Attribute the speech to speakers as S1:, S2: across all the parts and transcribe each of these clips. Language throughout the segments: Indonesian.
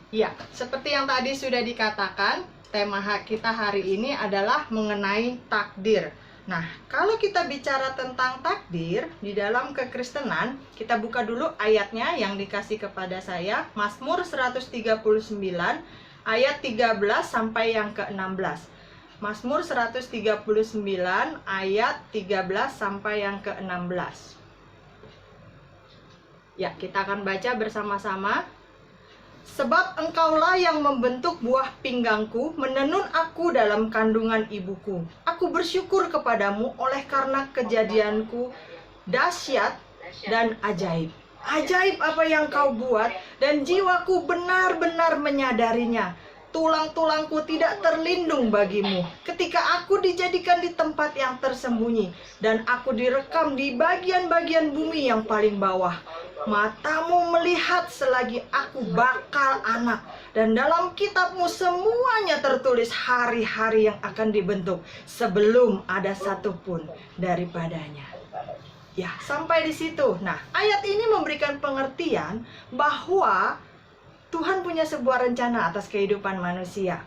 S1: Ya, seperti yang tadi sudah dikatakan, tema kita hari ini adalah mengenai takdir. Nah, kalau kita bicara tentang takdir di dalam kekristenan, kita buka dulu ayatnya yang dikasih kepada saya, Mazmur 139 ayat 13 sampai yang ke-16. Mazmur 139 ayat 13 sampai yang ke-16. Ya, kita akan baca bersama-sama. Sebab engkaulah yang membentuk buah pinggangku, menenun aku dalam kandungan ibuku. Aku bersyukur kepadamu oleh karena kejadianku dahsyat dan ajaib. Ajaib apa yang kau buat, dan jiwaku benar-benar menyadarinya. Tulang-tulangku tidak terlindung bagimu ketika aku dijadikan di tempat yang tersembunyi, dan aku direkam di bagian-bagian bumi yang paling bawah. Matamu melihat selagi aku bakal anak, dan dalam kitabmu semuanya tertulis hari-hari yang akan dibentuk sebelum ada satupun daripadanya. Ya, sampai di situ. Nah, ayat ini memberikan pengertian bahwa Tuhan punya sebuah rencana atas kehidupan manusia.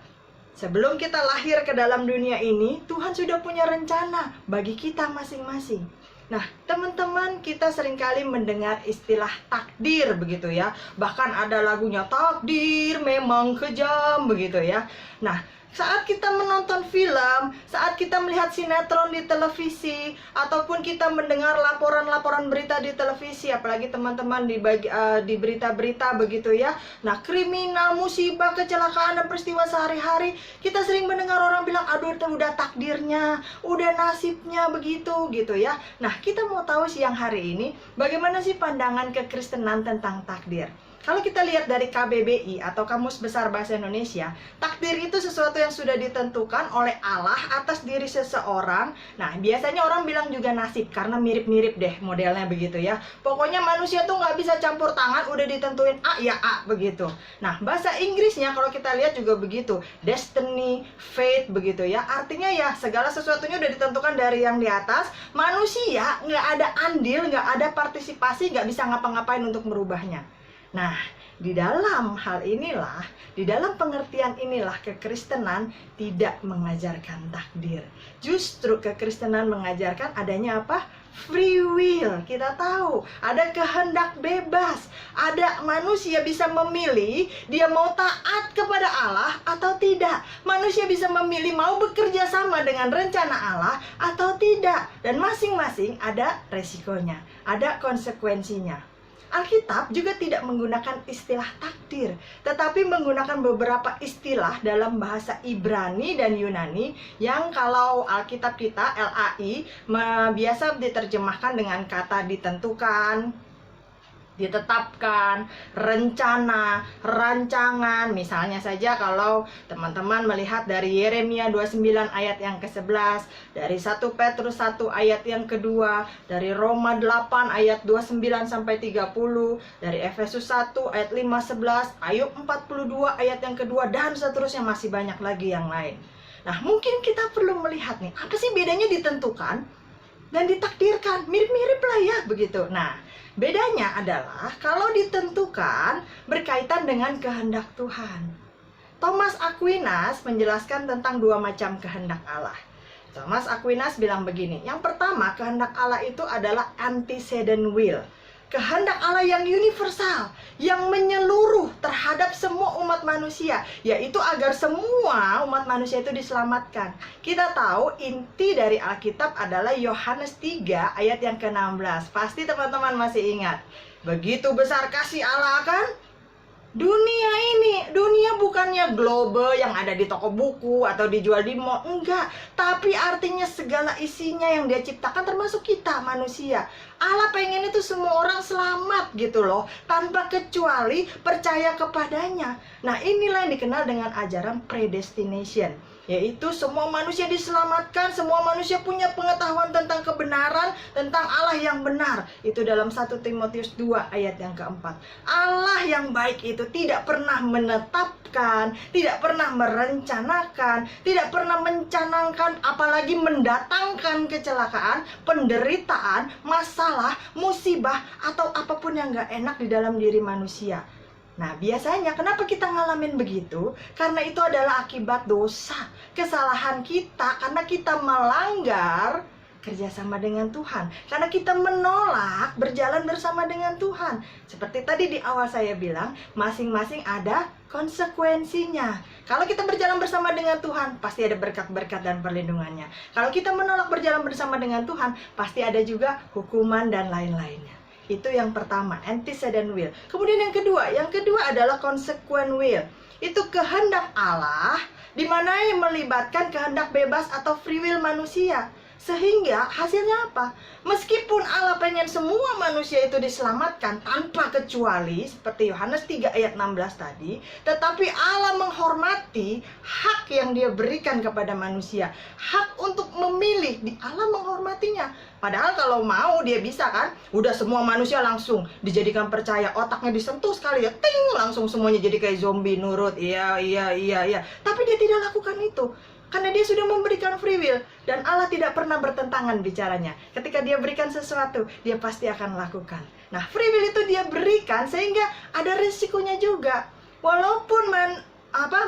S1: Sebelum kita lahir ke dalam dunia ini, Tuhan sudah punya rencana bagi kita masing-masing. Nah, teman-teman, kita seringkali mendengar istilah takdir begitu ya. Bahkan ada lagunya, takdir memang kejam begitu ya. Nah, saat kita menonton film, saat kita melihat sinetron di televisi, ataupun kita mendengar laporan-laporan berita di televisi, apalagi teman-teman di berita-berita begitu ya. Nah, kriminal, musibah, kecelakaan, dan peristiwa sehari-hari, kita sering mendengar orang bilang, aduh itu udah takdirnya, udah nasibnya begitu gitu ya. Nah, kita mau tahu siang hari ini, bagaimana sih pandangan kekristenan tentang takdir? Kalau kita lihat dari KBBI atau Kamus Besar Bahasa Indonesia, takdir itu sesuatu yang sudah ditentukan oleh Allah atas diri seseorang. Nah, biasanya orang bilang juga nasib karena mirip-mirip deh modelnya begitu ya. Pokoknya manusia tuh nggak bisa campur tangan, udah ditentuin A ya A begitu. Nah, bahasa Inggrisnya kalau kita lihat juga begitu, destiny, fate begitu ya. Artinya ya segala sesuatunya udah ditentukan dari yang di atas. Manusia nggak ada andil, nggak ada partisipasi, nggak bisa ngapa-ngapain untuk merubahnya. Nah, di dalam hal inilah, di dalam pengertian inilah kekristenan tidak mengajarkan takdir. Justru kekristenan mengajarkan adanya apa? Free will. Kita tahu ada kehendak bebas. Ada manusia bisa memilih dia mau taat kepada Allah atau tidak. Manusia bisa memilih mau bekerja sama dengan rencana Allah atau tidak. Dan masing-masing ada resikonya, ada konsekuensinya. Alkitab juga tidak menggunakan istilah takdir, tetapi menggunakan beberapa istilah dalam bahasa Ibrani dan Yunani yang kalau Alkitab kita, LAI, biasa diterjemahkan dengan kata ditentukan, ditetapkan, rencana, rancangan. Misalnya saja kalau teman-teman melihat dari Yeremia 29 ayat yang ke-11, dari 1 Petrus 1 ayat yang kedua, dari Roma 8 ayat 29 sampai 30, dari Efesus 1 ayat 5-11, Ayub 42 ayat yang kedua, dan seterusnya masih banyak lagi yang lain. Nah, mungkin kita perlu melihat nih, apa sih bedanya ditentukan dan ditakdirkan? Mirip-mirip lah ya begitu. Nah, bedanya adalah kalau ditentukan berkaitan dengan kehendak Tuhan. Thomas Aquinas menjelaskan tentang dua macam kehendak Allah. Thomas Aquinas bilang begini, yang pertama, kehendak Allah itu adalah antecedent will. Kehendak Allah yang universal, yang menyeluruh terhadap semua umat manusia, yaitu agar semua umat manusia itu diselamatkan. Kita tahu inti dari Alkitab adalah Yohanes 3 ayat yang ke-16. Pasti teman-teman masih ingat. Begitu besar kasih Allah kan? Dunia ini, dunia bukannya global yang ada di toko buku atau dijual di mall, enggak. Tapi artinya segala isinya yang dia ciptakan termasuk kita manusia. Allah pengen itu semua orang selamat gitu loh, tanpa kecuali percaya kepadanya. Nah, inilah yang dikenal dengan ajaran predestination, yaitu semua manusia diselamatkan, semua manusia punya pengetahuan tentang kebenaran, tentang Allah yang benar. Itu dalam 1 Timotius 2 ayat yang keempat. Allah yang baik itu tidak pernah menetapkan, tidak pernah merencanakan, tidak pernah mencanangkan, apalagi mendatangkan kecelakaan, penderitaan, masalah, musibah, atau apapun yang gak enak di dalam diri manusia. Nah, biasanya kenapa kita ngalamin begitu? Karena itu adalah akibat dosa, kesalahan kita, karena kita melanggar kerjasama dengan Tuhan, karena kita menolak berjalan bersama dengan Tuhan. Seperti tadi di awal saya bilang, masing-masing ada konsekuensinya. Kalau kita berjalan bersama dengan Tuhan, pasti ada berkat-berkat dan perlindungannya. Kalau kita menolak berjalan bersama dengan Tuhan, pasti ada juga hukuman dan lain-lainnya. Itu yang pertama, antecedent will. Kemudian yang kedua adalah consequent will. Itu kehendak Allah, di mana yang melibatkan kehendak bebas atau free will manusia. Sehingga hasilnya apa? Meskipun Allah pengen semua manusia itu diselamatkan tanpa kecuali, seperti Yohanes 3 ayat 16 tadi, tetapi Allah menghormati hak yang dia berikan kepada manusia. Hak untuk memilih, Allah menghormatinya. Padahal kalau mau dia bisa kan, udah semua manusia langsung dijadikan percaya, otaknya disentuh sekali ya, ting, langsung semuanya jadi kayak zombie, nurut, iya. Tapi dia tidak lakukan itu. Karena dia sudah memberikan free will. Dan Allah tidak pernah bertentangan bicaranya. Ketika dia berikan sesuatu, dia pasti akan lakukan. Nah, free will itu dia berikan sehingga ada risikonya juga. Walaupun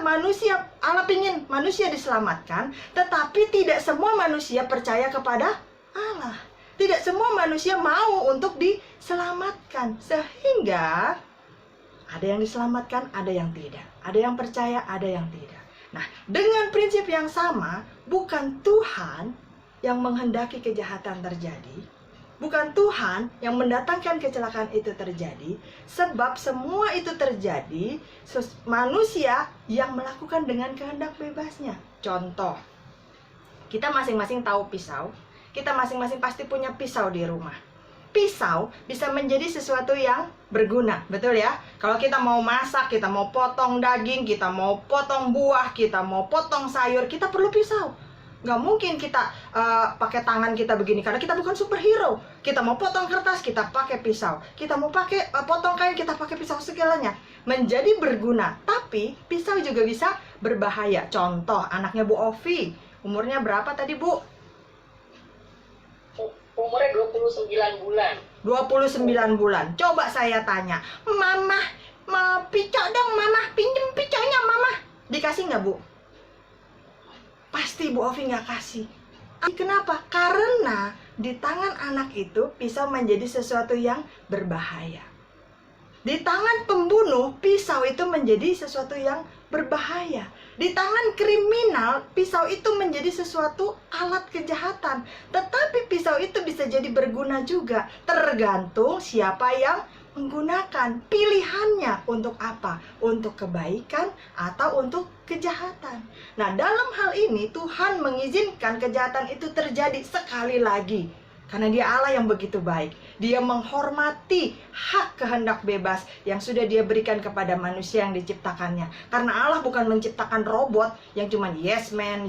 S1: manusia, Allah ingin manusia diselamatkan, tetapi tidak semua manusia percaya kepada Allah. Tidak semua manusia mau untuk diselamatkan. Sehingga ada yang diselamatkan, ada yang tidak. Ada yang percaya, ada yang tidak. Nah, dengan prinsip yang sama, bukan Tuhan yang menghendaki kejahatan terjadi, bukan Tuhan yang mendatangkan kecelakaan itu terjadi, sebab semua itu terjadi manusia yang melakukan dengan kehendak bebasnya. Contoh, kita masing-masing tahu pisau, kita masing-masing pasti punya pisau di rumah. Pisau bisa menjadi sesuatu yang berguna, betul ya? Kalau kita mau masak, kita mau potong daging, kita mau potong buah, kita mau potong sayur, kita perlu pisau. Nggak mungkin kita pakai tangan kita begini, karena kita bukan superhero. Kita mau potong kertas, kita pakai pisau. Kita mau pakai potong kain, kita pakai pisau, segalanya menjadi berguna. Tapi pisau juga bisa berbahaya. Contoh, anaknya Bu Ovi, umurnya berapa tadi Bu?
S2: Umurnya 29 bulan.
S1: 29 bulan. Coba saya tanya, Mama, mau picok dong Mama, pinjem picoknya Mama. Dikasih nggak Bu? Pasti Bu Ovi nggak kasih. Kenapa? Karena di tangan anak itu pisau menjadi sesuatu yang berbahaya. Di tangan pembunuh, pisau itu menjadi sesuatu yang berbahaya. Di tangan kriminal, pisau itu menjadi sesuatu alat kejahatan. Tetapi pisau itu bisa jadi berguna juga. Tergantung siapa yang menggunakan. Pilihannya untuk apa? Untuk kebaikan atau untuk kejahatan. Nah, dalam hal ini Tuhan mengizinkan kejahatan itu terjadi sekali lagi. Karena dia Allah yang begitu baik. Dia menghormati hak kehendak bebas yang sudah dia berikan kepada manusia yang diciptakannya. Karena Allah bukan menciptakan robot yang cuma yes man,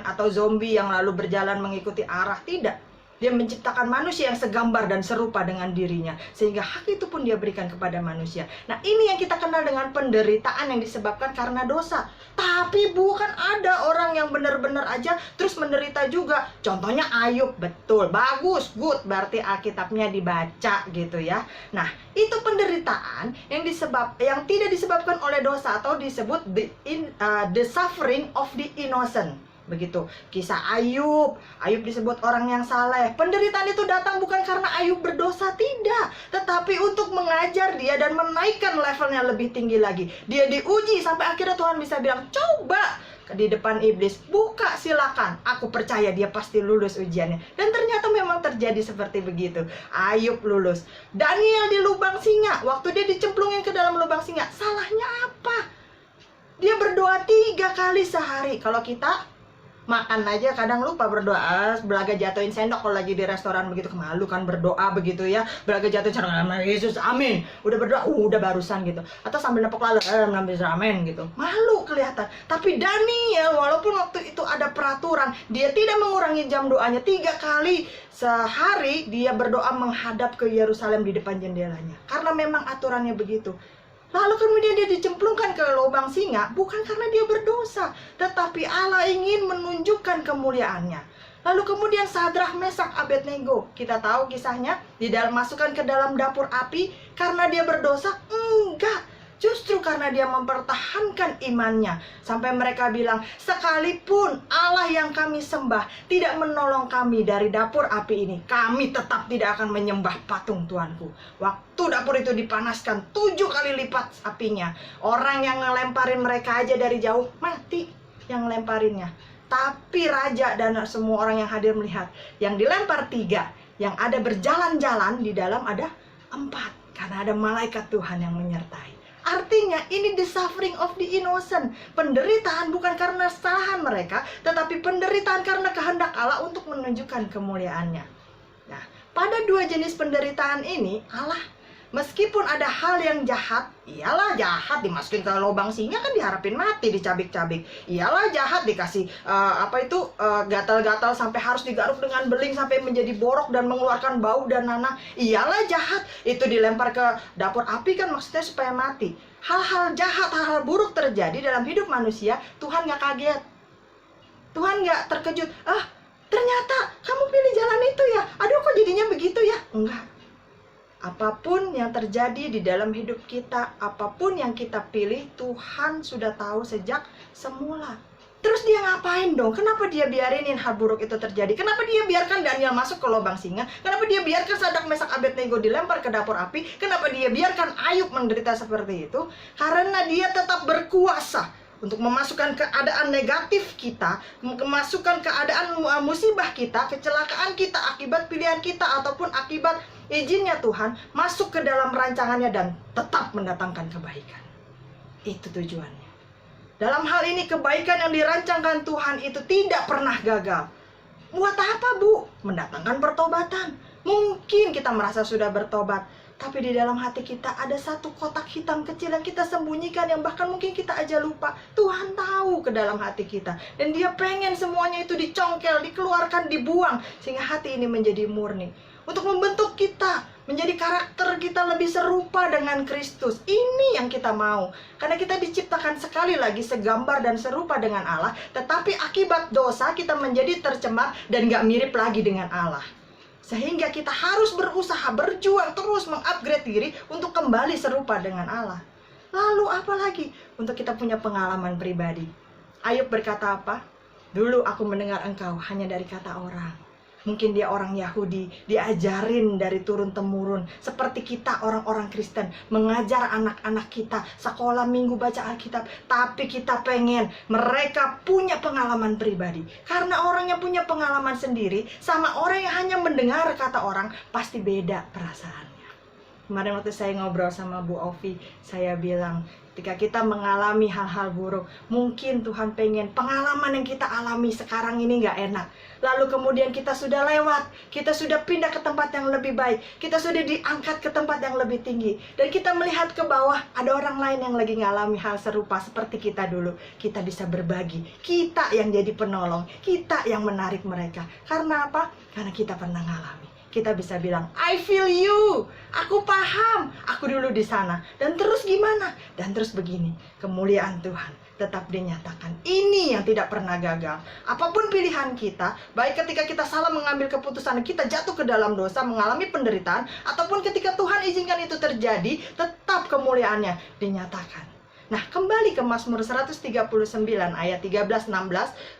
S1: atau zombie yang lalu berjalan mengikuti arah. Tidak. Dia menciptakan manusia yang segambar dan serupa dengan dirinya. Sehingga hak itu pun dia berikan kepada manusia. Nah, ini yang kita kenal dengan penderitaan yang disebabkan karena dosa. Tapi bukan ada orang yang benar-benar aja terus menderita juga. Contohnya Ayub, betul, bagus, good. Berarti Alkitabnya dibaca gitu ya. Nah, itu penderitaan yang tidak disebabkan oleh dosa, atau disebut the suffering of the innocent. Begitu kisah Ayub disebut orang yang saleh. Penderitaan itu datang bukan karena Ayub berdosa, tidak, tetapi untuk mengajar dia dan menaikkan levelnya lebih tinggi lagi. Dia diuji sampai akhirnya Tuhan bisa bilang, coba di depan iblis, buka silakan, aku percaya dia pasti lulus ujiannya. Dan ternyata memang terjadi seperti begitu. Ayub lulus. Daniel di lubang singa, waktu dia dicemplungin ke dalam lubang singa, salahnya apa? Dia berdoa 3 kali sehari. Kalau kita makan aja kadang lupa berdoa, belaga jatuhin sendok kalau lagi di restoran begitu, kemalu kan berdoa begitu ya, belaga jatuhin sendok, nama Yesus, amin, udah berdoa, udah barusan gitu, atau sambil nepok lalu, amin gitu, malu kelihatan. Tapi Daniel, walaupun waktu itu ada peraturan, dia tidak mengurangi jam doanya, 3 kali sehari dia berdoa menghadap ke Yerusalem di depan jendelanya, karena memang aturannya begitu. Lalu kemudian dia dicemplungkan ke lubang singa, bukan karena dia berdosa, tetapi Allah ingin menunjukkan kemuliaannya. Lalu kemudian Sadrah, Mesak, Abednego, kita tahu kisahnya, masukkan ke dalam dapur api karena dia berdosa? Enggak, Justru karena dia mempertahankan imannya, sampai mereka bilang, sekalipun Allah yang kami sembah tidak menolong kami dari dapur api ini, kami tetap tidak akan menyembah patung Tuanku. Waktu dapur itu dipanaskan 7 kali lipat apinya, orang yang ngelemparin mereka aja dari jauh mati yang ngelemparinnya. Tapi raja dan semua orang yang hadir melihat, yang dilempar 3, yang ada berjalan-jalan, di dalam ada 4, karena ada malaikat Tuhan yang menyertai. Artinya ini the suffering of the innocent. Penderitaan bukan karena kesalahan mereka, tetapi penderitaan karena kehendak Allah untuk menunjukkan kemuliaannya. Nah, pada 2 jenis penderitaan ini, Allah meskipun ada hal yang jahat, iyalah jahat, dimasukin ke lubang singa kan diharapin mati, dicabik-cabik. Iyalah jahat, dikasih gatal-gatal sampai harus digaruk dengan beling sampai menjadi borok dan mengeluarkan bau dan nanah. Iyalah jahat, itu dilempar ke dapur api kan maksudnya supaya mati. Hal-hal jahat, hal-hal buruk terjadi dalam hidup manusia, Tuhan gak kaget. Tuhan gak terkejut. Ternyata kamu pilih jalan itu ya, aduh kok jadinya begitu ya. Enggak. Apapun yang terjadi di dalam hidup kita, apapun yang kita pilih, Tuhan sudah tahu sejak semula. Terus dia ngapain dong? Kenapa dia biarinin hal buruk itu terjadi? Kenapa dia biarkan Daniel masuk ke lubang singa? Kenapa dia biarkan Sadrak, Mesak, Abednego dilempar ke dapur api? Kenapa dia biarkan Ayub menderita seperti itu? Karena dia tetap berkuasa untuk memasukkan keadaan negatif kita, memasukkan keadaan musibah kita, kecelakaan kita, akibat pilihan kita, ataupun akibat izinnya Tuhan, masuk ke dalam rancangannya dan tetap mendatangkan kebaikan. Itu tujuannya. Dalam hal ini kebaikan yang dirancangkan Tuhan itu tidak pernah gagal. Buat apa, Bu? Mendatangkan pertobatan. Mungkin kita merasa sudah bertobat, tapi di dalam hati kita ada satu kotak hitam kecil yang kita sembunyikan, yang bahkan mungkin kita aja lupa. Tuhan tahu ke dalam hati kita, dan Dia pengen semuanya itu dicongkel, dikeluarkan, dibuang, sehingga hati ini menjadi murni. Untuk membentuk kita, menjadi karakter kita lebih serupa dengan Kristus. Ini yang kita mau. Karena kita diciptakan sekali lagi segambar dan serupa dengan Allah, tetapi akibat dosa kita menjadi tercemar dan gak mirip lagi dengan Allah. Sehingga kita harus berusaha, berjuang terus mengupgrade diri untuk kembali serupa dengan Allah. Lalu apa lagi? Untuk kita punya pengalaman pribadi. Ayub berkata apa? Dulu aku mendengar engkau hanya dari kata orang. Mungkin dia orang Yahudi, diajarin dari turun-temurun. Seperti kita orang-orang Kristen, mengajar anak-anak kita, sekolah minggu baca Alkitab. Tapi kita pengen mereka punya pengalaman pribadi. Karena orang yang punya pengalaman sendiri, sama orang yang hanya mendengar kata orang, pasti beda perasaannya. Kemarin waktu saya ngobrol sama Bu Ovi, saya bilang, ketika kita mengalami hal-hal buruk, mungkin Tuhan pengen pengalaman yang kita alami sekarang ini gak enak. Lalu kemudian kita sudah lewat, kita sudah pindah ke tempat yang lebih baik, kita sudah diangkat ke tempat yang lebih tinggi. Dan kita melihat ke bawah, ada orang lain yang lagi ngalami hal serupa seperti kita dulu. Kita bisa berbagi, kita yang jadi penolong, kita yang menarik mereka. Karena apa? Karena kita pernah ngalami. Kita bisa bilang, I feel you, aku paham, aku dulu di sana. Dan terus gimana? Dan terus begini, kemuliaan Tuhan tetap dinyatakan. Ini yang tidak pernah gagal. Apapun pilihan kita, baik ketika kita salah mengambil keputusan, kita jatuh ke dalam dosa, mengalami penderitaan, ataupun ketika Tuhan izinkan itu terjadi, tetap kemuliaannya dinyatakan. Nah, kembali ke Mazmur 139 ayat 13-16,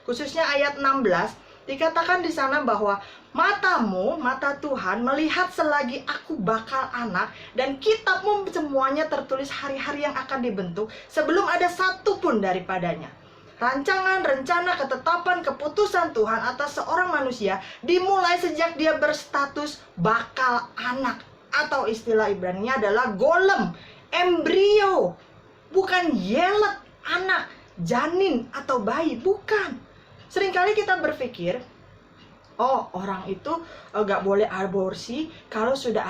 S1: khususnya ayat 16, dikatakan di sana bahwa matamu, mata Tuhan, melihat selagi aku bakal anak, dan kitabmu semuanya tertulis hari-hari yang akan dibentuk, sebelum ada satu pun daripadanya. Rancangan, rencana, ketetapan, keputusan Tuhan atas seorang manusia dimulai sejak dia berstatus bakal anak, atau istilah Ibrani-nya adalah golem, embrio, bukan yelet, anak, janin atau bayi, bukan. Seringkali kita berpikir, oh orang itu gak boleh aborsi kalau sudah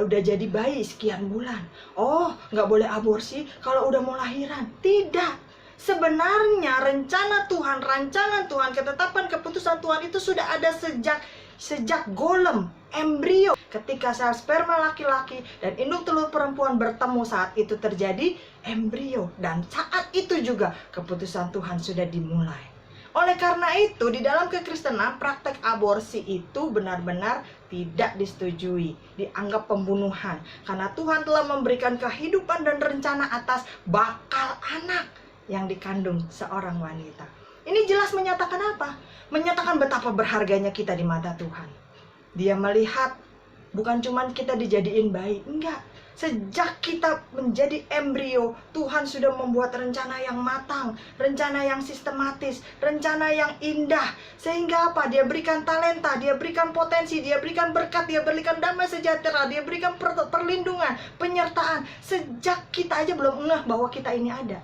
S1: jadi bayi sekian bulan. Oh gak boleh aborsi kalau udah mau lahiran. Tidak. Sebenarnya rencana Tuhan, rancangan Tuhan, ketetapan keputusan Tuhan itu sudah ada sejak golem, embrio. Ketika sel sperma laki-laki dan induk telur perempuan bertemu, saat itu terjadi embrio. Dan saat itu juga keputusan Tuhan sudah dimulai. Oleh karena itu, di dalam kekristenan, praktek aborsi itu benar-benar tidak disetujui, dianggap pembunuhan. Karena Tuhan telah memberikan kehidupan dan rencana atas bakal anak yang dikandung seorang wanita. Ini jelas menyatakan apa? Menyatakan betapa berharganya kita di mata Tuhan. Dia melihat bukan cuma kita dijadiin bayi, enggak. Sejak kita menjadi embrio, Tuhan sudah membuat rencana yang matang, rencana yang sistematis, rencana yang indah. Sehingga apa? Dia berikan talenta, dia berikan potensi, dia berikan berkat, dia berikan damai sejahtera, dia berikan perlindungan, penyertaan. Sejak kita aja belum ngeh bahwa kita ini ada.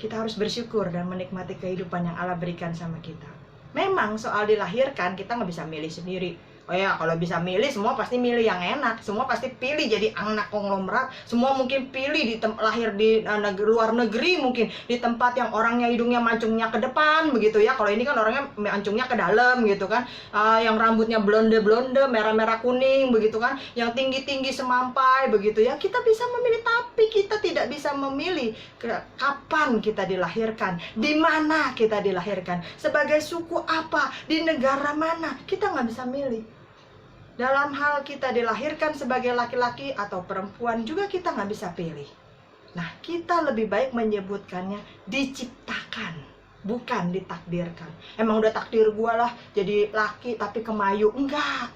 S1: Kita harus bersyukur dan menikmati kehidupan yang Allah berikan sama kita. Memang soal dilahirkan kita nggak bisa milih sendiri. Oh ya, kalau bisa milih, semua pasti milih yang enak. Semua pasti pilih jadi anak konglomerat. Semua mungkin pilih lahir di luar negeri, mungkin di tempat yang orangnya hidungnya mancungnya ke depan, begitu ya. Kalau ini kan orangnya mancungnya ke dalam, gitu kan. Yang rambutnya blonde-blonde, merah-merah kuning, begitu kan. Yang tinggi-tinggi semampai, begitu ya. Kita bisa memilih, tapi kita tidak bisa memilih kapan kita dilahirkan, di mana kita dilahirkan, sebagai suku apa, di negara mana. Kita nggak bisa milih. Dalam hal kita dilahirkan sebagai laki-laki atau perempuan juga kita nggak bisa pilih. Nah, kita lebih baik menyebutkannya diciptakan, bukan ditakdirkan. Emang udah takdir gua lah jadi laki tapi kemayu. Enggak.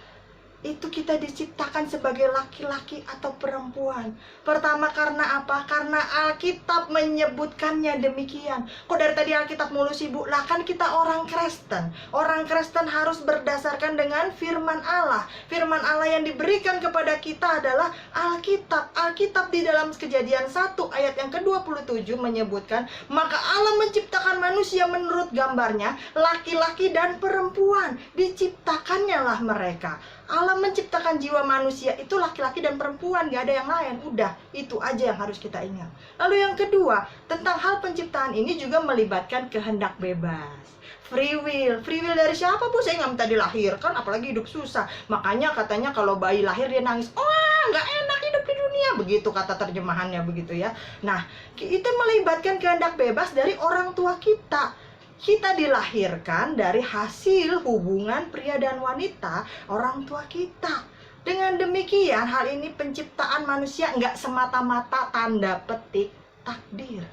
S1: Itu kita diciptakan sebagai laki-laki atau perempuan. Pertama karena apa? Karena Alkitab menyebutkannya demikian. Kok dari tadi Alkitab mulu sih, Bu? Lah kan kita orang Kristen. Orang Kristen harus berdasarkan dengan firman Allah. Firman Allah yang diberikan kepada kita adalah Alkitab. Alkitab di dalam Kejadian 1 ayat yang ke-27 menyebutkan, maka Allah menciptakan manusia menurut gambarnya, laki-laki dan perempuan. Diciptakannya lah mereka. Allah menciptakan jiwa manusia itu laki-laki dan perempuan, gak ada yang lain. Udah, itu aja yang harus kita ingat. Lalu yang kedua, tentang hal penciptaan ini juga melibatkan kehendak bebas. Free will. Free will dari siapa, Bu? Saya nggak minta dilahirkan, apalagi hidup susah. Makanya katanya kalau bayi lahir dia nangis, wah nggak enak hidup di dunia. Begitu kata terjemahannya, begitu ya. Nah, itu melibatkan kehendak bebas dari orang tua kita. Kita dilahirkan dari hasil hubungan pria dan wanita orang tua kita. Dengan demikian, hal ini penciptaan manusia nggak semata-mata tanda petik takdir.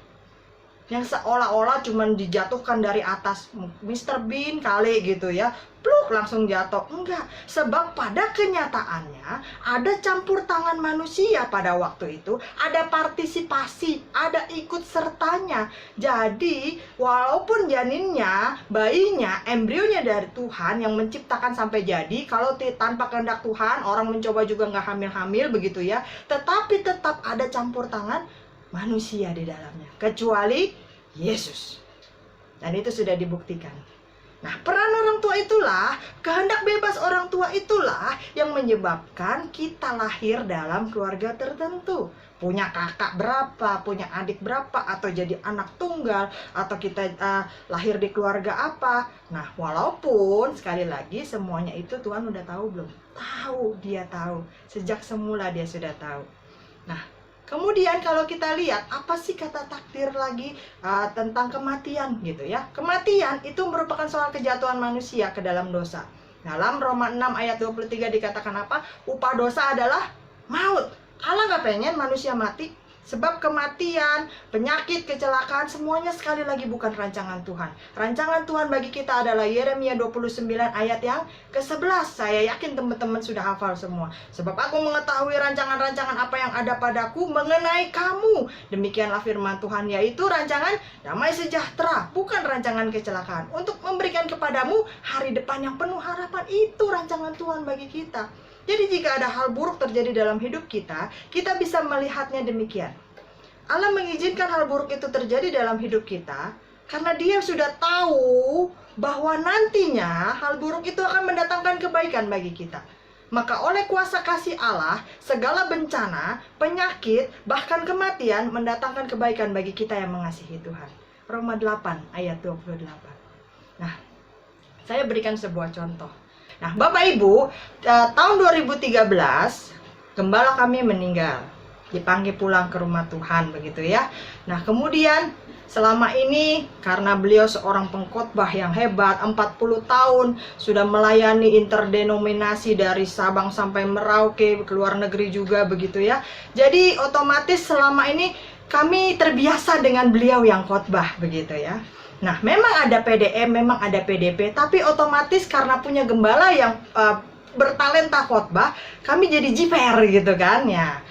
S1: Yang seolah-olah cuma dijatuhkan dari atas, Mr. Bean kali gitu ya, pluk langsung jatuh. Enggak, sebab pada kenyataannya ada campur tangan manusia pada waktu itu, ada partisipasi, ada ikut sertanya. Jadi walaupun janinnya, bayinya, embrionya dari Tuhan yang menciptakan sampai jadi, kalau tanpa kehendak Tuhan orang mencoba juga nggak hamil-hamil begitu ya, tetapi tetap ada campur tangan manusia di dalamnya, kecuali Yesus. Dan itu sudah dibuktikan. Nah, peran orang tua itulah, kehendak bebas orang tua itulah yang menyebabkan kita lahir dalam keluarga tertentu. Punya kakak berapa, punya adik berapa, atau jadi anak tunggal, atau kita lahir di keluarga apa. Nah, walaupun sekali lagi semuanya itu Tuhan udah tahu belum? Tahu, dia tahu. Sejak semula dia sudah tahu. Nah, kemudian kalau kita lihat apa sih kata takdir lagi tentang kematian gitu ya. Kematian itu merupakan soal kejatuhan manusia ke dalam dosa. Dalam Roma 6 ayat 23 dikatakan apa? Upah dosa adalah maut. Allah gak pengen manusia mati. Sebab kematian, penyakit, kecelakaan semuanya sekali lagi bukan rancangan Tuhan. Rancangan Tuhan bagi kita adalah Yeremia 29 ayat yang ke-11. Saya yakin teman-teman sudah hafal semua. Sebab aku mengetahui rancangan-rancangan apa yang ada padaku mengenai kamu. Demikianlah firman Tuhan, yaitu rancangan damai sejahtera, bukan rancangan kecelakaan. Untuk memberikan kepadamu hari depan yang penuh harapan. Itu rancangan Tuhan bagi kita. Jadi jika ada hal buruk terjadi dalam hidup kita, kita bisa melihatnya demikian. Allah mengizinkan hal buruk itu terjadi dalam hidup kita karena dia sudah tahu bahwa nantinya hal buruk itu akan mendatangkan kebaikan bagi kita. Maka oleh kuasa kasih Allah, segala bencana, penyakit, bahkan kematian mendatangkan kebaikan bagi kita yang mengasihi Tuhan. Roma 8 ayat 28. Nah, saya berikan sebuah contoh. Nah, Bapak Ibu, tahun 2013 gembala kami meninggal. dipanggil pulang ke rumah Tuhan begitu ya. Nah, kemudian selama ini karena beliau seorang pengkhotbah yang hebat, 40 tahun sudah melayani interdenominasi dari Sabang sampai Merauke, ke luar negeri juga begitu ya. Jadi otomatis selama ini kami terbiasa dengan beliau yang khotbah begitu ya. Nah, memang ada PDM, memang ada PDP, tapi otomatis karena punya gembala yang bertalenta khotbah, kami jadi jiper gitu kan ya.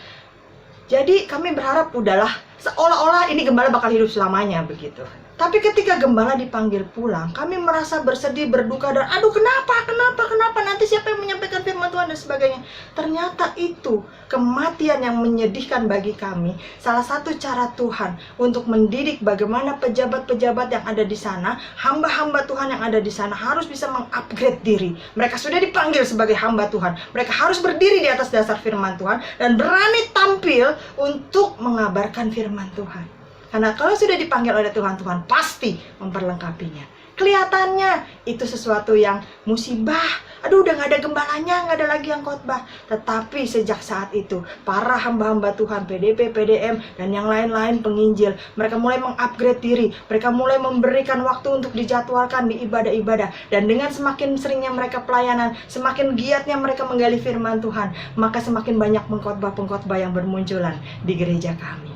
S1: Jadi kami berharap udahlah, seolah-olah ini gembala bakal hidup selamanya begitu. Tapi ketika gembala dipanggil pulang, kami merasa bersedih, berduka, dan aduh kenapa nanti siapa yang menyampaikan firman Tuhan dan sebagainya. Ternyata itu kematian yang menyedihkan bagi kami. Salah satu cara Tuhan untuk mendidik bagaimana pejabat-pejabat yang ada di sana, hamba-hamba Tuhan yang ada di sana harus bisa mengupgrade diri. Mereka sudah dipanggil sebagai hamba Tuhan. Mereka harus berdiri di atas dasar firman Tuhan dan berani tampil untuk mengabarkan firman Tuhan. Karena kalau sudah dipanggil oleh Tuhan, Tuhan pasti memperlengkapinya. Kelihatannya itu sesuatu yang musibah. Aduh, udah gak ada gembalanya, gak ada lagi yang khotbah. Tetapi sejak saat itu, para hamba-hamba Tuhan, PDP, PDM, dan yang lain-lain penginjil, mereka mulai mengupgrade diri. Mereka mulai memberikan waktu untuk dijadwalkan di ibadah-ibadah. Dan dengan semakin seringnya mereka pelayanan, semakin giatnya mereka menggali firman Tuhan, maka semakin banyak pengkhotbah-pengkhotbah yang bermunculan di gereja kami.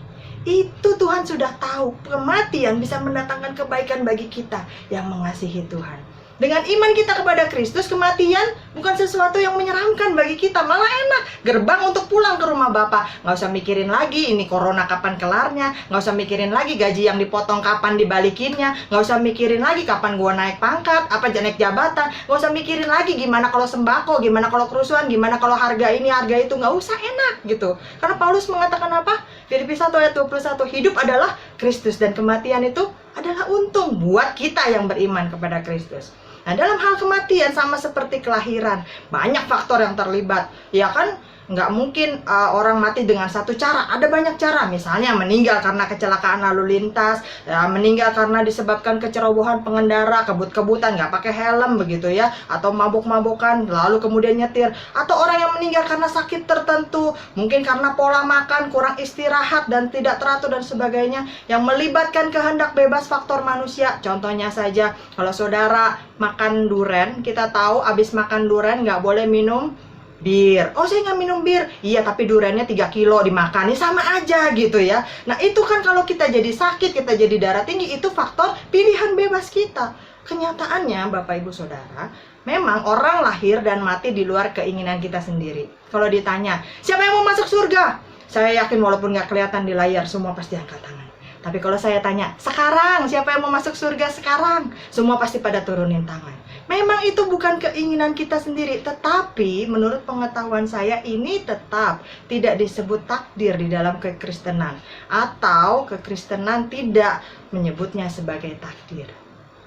S1: Itu Tuhan sudah tahu, kematian bisa mendatangkan kebaikan bagi kita yang mengasihi Tuhan. Dengan iman kita kepada Kristus, kematian bukan sesuatu yang menyeramkan bagi kita, malah enak. Gerbang untuk pulang ke rumah Bapa. Nggak usah mikirin lagi ini corona kapan kelarnya, nggak usah mikirin lagi gaji yang dipotong kapan dibalikinnya, nggak usah mikirin lagi kapan gua naik pangkat, apa naik jabatan, nggak usah mikirin lagi gimana kalau sembako, gimana kalau kerusuhan, gimana kalau harga ini, harga itu, nggak usah, enak gitu. Karena Paulus mengatakan apa? Filipi 1 ayat 21, hidup adalah Kristus dan kematian itu adalah untung buat kita yang beriman kepada Kristus. Nah, dalam hal kematian sama seperti kelahiran, banyak faktor yang terlibat. Ya kan, nggak mungkin orang mati dengan satu cara, ada banyak cara. Misalnya meninggal karena kecelakaan lalu lintas, ya, meninggal karena disebabkan kecerobohan pengendara, kebut-kebutan, nggak pakai helm begitu ya, atau mabuk-mabukan lalu kemudian nyetir, atau orang yang meninggal karena sakit tertentu, mungkin karena pola makan, kurang istirahat dan tidak teratur dan sebagainya, yang melibatkan kehendak bebas faktor manusia. Contohnya saja, kalau saudara makan duren, kita tahu abis makan duren nggak boleh minum bir. Oh, saya nggak minum bir. Iya, tapi durennya 3 kilo dimakan. Ini sama aja gitu ya. Nah, itu kan kalau kita jadi sakit, kita jadi darah tinggi, itu faktor pilihan bebas kita. Kenyataannya, Bapak Ibu Saudara, memang orang lahir dan mati di luar keinginan kita sendiri. Kalau ditanya, siapa yang mau masuk surga? Saya yakin walaupun nggak kelihatan di layar, semua pasti angkat tangan. Tapi kalau saya tanya, sekarang siapa yang mau masuk surga sekarang? Semua pasti pada turunin tangan. Memang itu bukan keinginan kita sendiri, tetapi menurut pengetahuan saya ini tetap tidak disebut takdir di dalam kekristenan, atau kekristenan tidak menyebutnya sebagai takdir.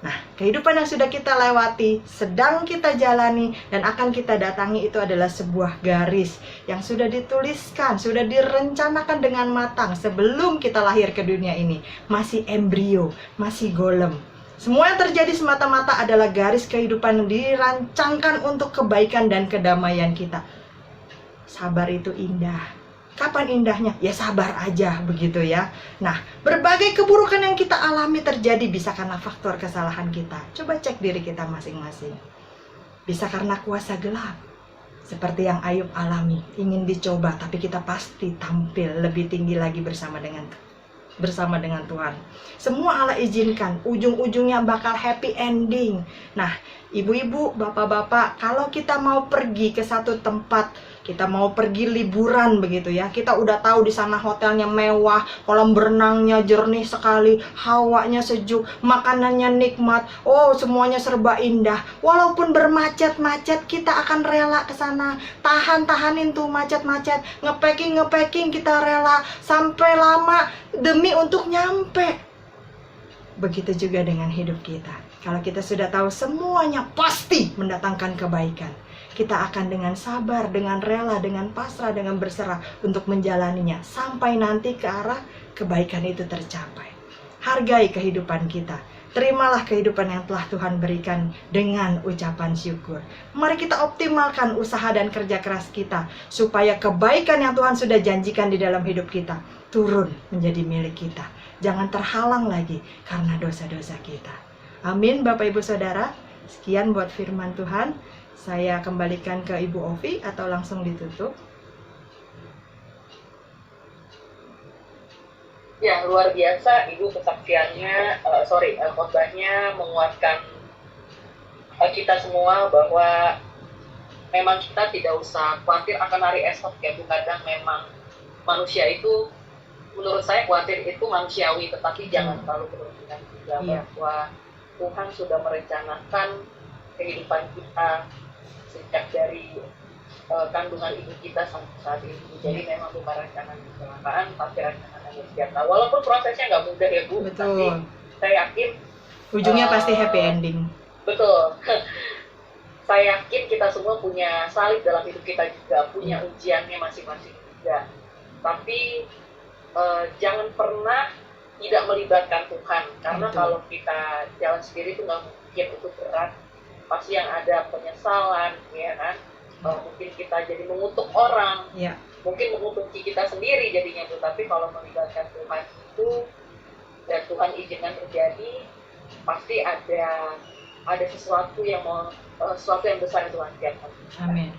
S1: Nah, kehidupan yang sudah kita lewati, sedang kita jalani, dan akan kita datangi itu adalah sebuah garis yang sudah dituliskan, sudah direncanakan dengan matang sebelum kita lahir ke dunia ini. Masih embrio, masih golem. Semua yang terjadi semata-mata adalah garis kehidupan yang dirancangkan untuk kebaikan dan kedamaian kita. Sabar itu indah. Kapan indahnya? Ya sabar aja begitu ya. Nah, berbagai keburukan yang kita alami terjadi bisa karena faktor kesalahan kita. Coba cek diri kita masing-masing. Bisa karena kuasa gelap, seperti yang Ayub alami. Ingin dicoba, tapi kita pasti tampil lebih tinggi lagi bersama dengan Tuhan. Semua Allah izinkan, ujung-ujungnya bakal happy ending. Nah, ibu-ibu, bapak-bapak, kalau kita mau pergi ke satu tempat, kita mau pergi liburan begitu ya, kita udah tahu di sana hotelnya mewah, kolam berenangnya jernih sekali, hawanya sejuk, makanannya nikmat, oh semuanya serba indah. Walaupun bermacet-macet, kita akan rela ke sana, tahanin tuh macet-macet, ngepacking kita rela sampai lama demi untuk nyampe. Begitu juga dengan hidup kita. Kalau kita sudah tahu semuanya pasti mendatangkan kebaikan, kita akan dengan sabar, dengan rela, dengan pasrah, dengan berserah untuk menjalaninya sampai nanti ke arah kebaikan itu tercapai. Hargai kehidupan kita. Terimalah kehidupan yang telah Tuhan berikan dengan ucapan syukur. Mari kita optimalkan usaha dan kerja keras kita, supaya kebaikan yang Tuhan sudah janjikan di dalam hidup kita turun menjadi milik kita. Jangan terhalang lagi karena dosa-dosa kita. Amin Bapak Ibu Saudara. Sekian buat firman Tuhan. Saya kembalikan ke Ibu Ovi atau langsung ditutup.
S2: Ya, luar biasa Ibu kesaksiannya, khotbahnya menguatkan kita semua bahwa memang kita tidak usah khawatir akan hari esok ya Bu. Kadang memang manusia itu, menurut saya khawatir itu manusiawi, tetapi jangan terlalu berlebihan juga. Bahwa Tuhan sudah merencanakan kehidupan kita sejak dari kandungan ibu kita sampai saat ini. Jadi memang bukan rancangan kecelakaan, tapi rancangan yang sejahtera. Walaupun prosesnya nggak mudah ya Bu.
S1: Betul.
S2: Tapi saya yakin
S1: ujungnya pasti happy ending.
S2: Betul. Saya yakin kita semua punya salib dalam hidup kita juga, punya ujiannya masing-masing juga. Tapi jangan pernah tidak melibatkan Tuhan, karena kalau kita jalan sendiri itu nggak mungkin, itu berat. Pasti yang ada penyesalan, ya kan? Mungkin kita jadi mengutuk orang, mungkin mengutuki kita sendiri jadinya Bu. Tapi kalau melibatkan Tuhan itu, dan Tuhan izinkan terjadi, pasti ada sesuatu yang sesuatu yang besar yang Tuhan siapkan.
S1: Amin.